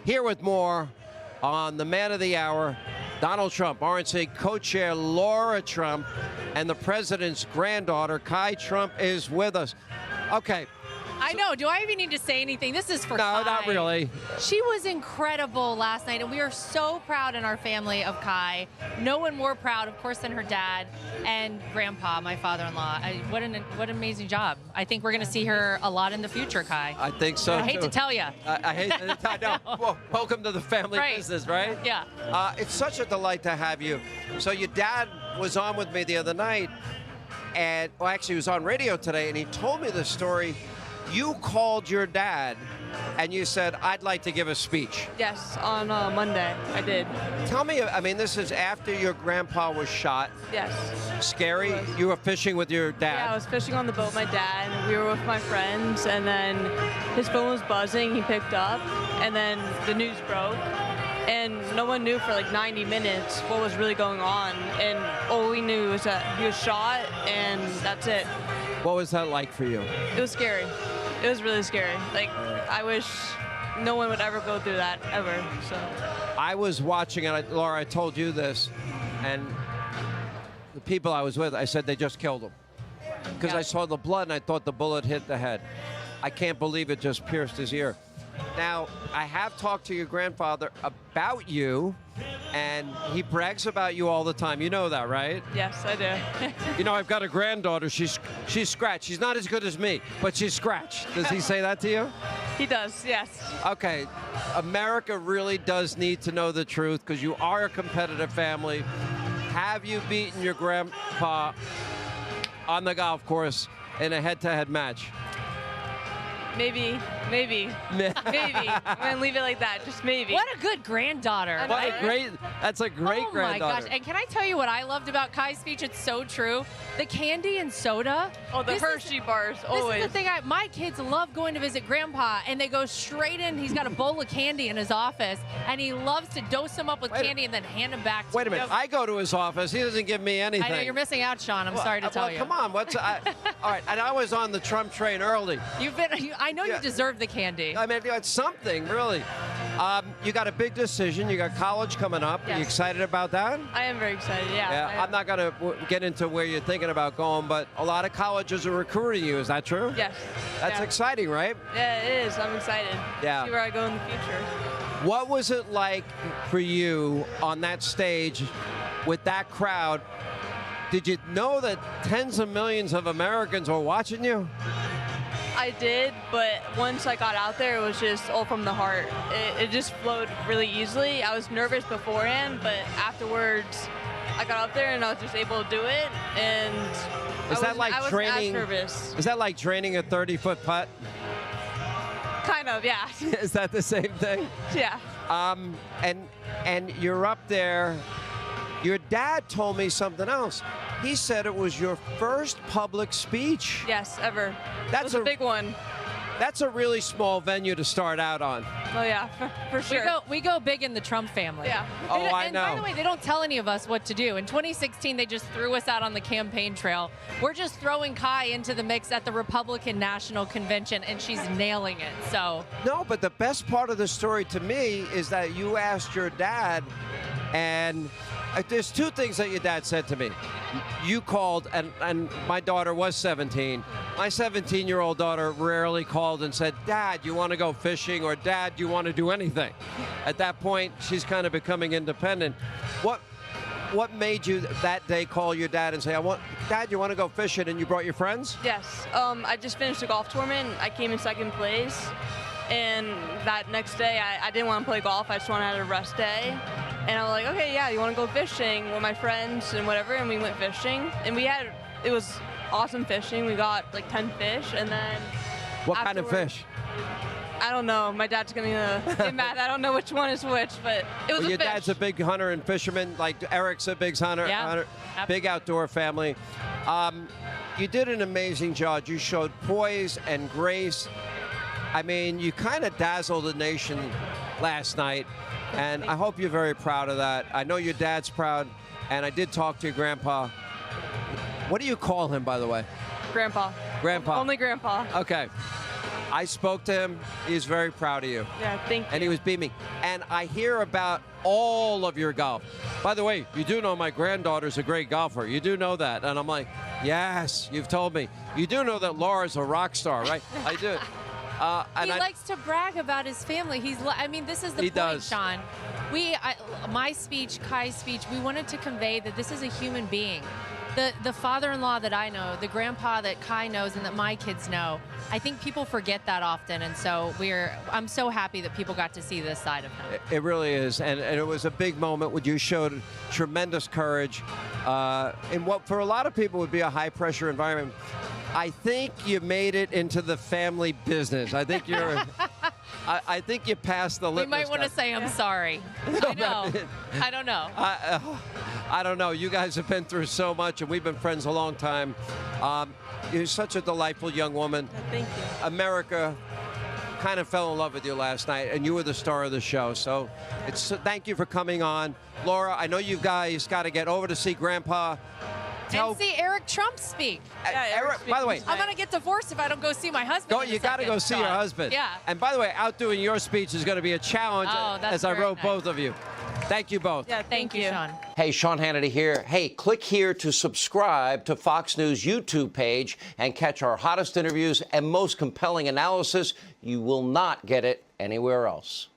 Here with more on the man of the hour, Donald Trump, RNC co-chair Lara Trump, and the president's granddaughter, Kai Trump, is with us. Okay. I know. Do I even need to say anything? This is for Kai. No, not really. She was incredible last night, and we are so proud in our family of Kai. No one more proud, of course, than her dad and grandpa, my father-in-law. What an amazing job. I think we're going to see her a lot in the future, Kai. I think so, I hate to tell you. I hate to tell you. Well, welcome to the family business, right? Yeah. It's such a delight to have you. So your dad was on with me the other night, and well, actually he was on radio today, and he told me the story. You called your dad and you said, I'd like to give a speech. Yes, on Monday, I did. Tell me, I mean, this is after your grandpa was shot. Yes. Scary? You were fishing with your dad? Yeah, I was fishing on the boat with my dad. We were with my friends, and then his phone was buzzing. He picked up, and then the news broke. And no one knew for like 90 minutes what was really going on. And all we knew was that he was shot, and that's it. What was that like for you? It was scary. It was really scary. Like, I wish no one would ever go through that, ever. So I was watching it, Laura, I told you this, and the people I was with, I said they just killed him. Because I saw the blood and I thought the bullet hit the head. I can't believe it just pierced his ear. Now, I have talked to your grandfather about you, and he brags about you all the time. You know that, right? yes, I do. You know, I've got a granddaughter. She's scratched. She's not as good as me, but she's scratched. Does he say that to you? He does, yes. Okay. America really does need to know the truth because you are a competitive family. Have you beaten your grandpa on the golf course in a head-to-head match? Maybe. Maybe. I'm gonna leave it like that. Just maybe. What a good granddaughter. That's a great granddaughter. Oh my gosh. And can I tell you what I loved about Kai's speech? It's so true. The candy and soda. Oh, the Hershey bars, always. This is the thing. My kids love going to visit Grandpa, and they go straight in. He's got a bowl of candy in his office, and he loves to dose them up with candy and then hand them back to Wait a minute. I go to his office. He doesn't give me anything. I know. You're missing out, Sean. I'm sorry to tell you. Come on. All right. And I was on the Trump train early. I know you deserve the candy. I mean, it's something, really. You got a big decision. You got college coming up. Yes. Are you excited about that? I am very excited, yeah. I'm not going to get into where you're thinking about going, but a lot of colleges are recruiting you. Is that true? Yes. That's exciting, right? Yeah, it is. I'm excited. Yeah. See where I go in the future. What was it like for you on that stage with that crowd? Did you know that tens of millions of Americans were watching you? I did, but once I got out there, it was just all from the heart. It just flowed really easily. I was nervous beforehand, but afterwards, I got up there and I was just able to do it. And I wasn't as nervous. Is that like training a 30-foot putt? Kind of, yeah. Is that the same thing? Yeah. And you're up there. Your dad told me something else. He said it was your first public speech. Yes, ever. That's a big one. That's a really small venue to start out on. Oh yeah, for sure. We go big in the Trump family. Yeah. Oh, I know. And by the way, they don't tell any of us what to do. In 2016, they just threw us out on the campaign trail. We're just throwing Kai into the mix at the Republican National Convention, and she's nailing it. So. No, but the best part of the story to me is that you asked your dad, and there's two things that your dad said to me. You called, and my daughter was 17. My 17-year-old daughter rarely called and said, Dad, you want to go fishing? Or Dad, you want to do anything? At that point, she's kind of becoming independent. What made you that day call your dad and say, Dad, you want to go fishing? And you brought your friends? Yes. I just finished a golf tournament. I came in second place. And that next day, I didn't want to play golf. I just wanted to have a rest day. And I was like, okay, yeah, you want to go fishing with my friends and whatever, and we went fishing. And it was awesome fishing. We got like 10 fish, and then What kind of fish? I don't know. My dad's going to get mad. I don't know which one is which, but it was a fish. Your dad's a big hunter and fisherman, like Eric's a big hunter, big outdoor family. You did an amazing job. You showed poise and grace. I mean, you kind of dazzled the nation last night. And I hope you're very proud of that. I know your dad's proud, and I did talk to your grandpa. What do you call him, by the way? Grandpa. Grandpa. Only Grandpa. Okay. I spoke to him. He's very proud of you. Yeah, thank you. And he was beaming. And I hear about all of your golf. By the way, you do know my granddaughter's a great golfer. You do know that. And I'm like, yes, you've told me. You do know that Laura's a rock star, right? I do. He likes to brag about his family. I mean, this is the point, Sean. My speech, Kai's speech, we wanted to convey that this is a human being. The father-in-law that I know, the grandpa that Kai knows and that my kids know, I think people forget that often, and so I'm so happy that people got to see this side of him. It really is, and it was a big moment when you showed tremendous courage in what for a lot of people would be a high-pressure environment. I think you made it into the family business. I think you're. I think you passed the litmus We might want to test. say I'm sorry. I know. I don't know. I don't know. You guys have been through so much, and we've been friends a long time. You're such a delightful young woman. Thank you. America kind of fell in love with you last night, and you were the star of the show. So thank you for coming on. Laura, I know you guys got to get over to see Grandpa. And see Eric Trump speak. Yeah, Eric, by the way, I'm going to get divorced if I don't go see my husband. you got to go see your husband. Yeah. And by the way, outdoing your speech is going to be a challenge, as I wrote both of you. Thank you both. Yeah, Thank you, Sean. Hey, Sean Hannity here. Hey, click here to subscribe to Fox News YouTube page and catch our hottest interviews and most compelling analysis. You will not get it anywhere else.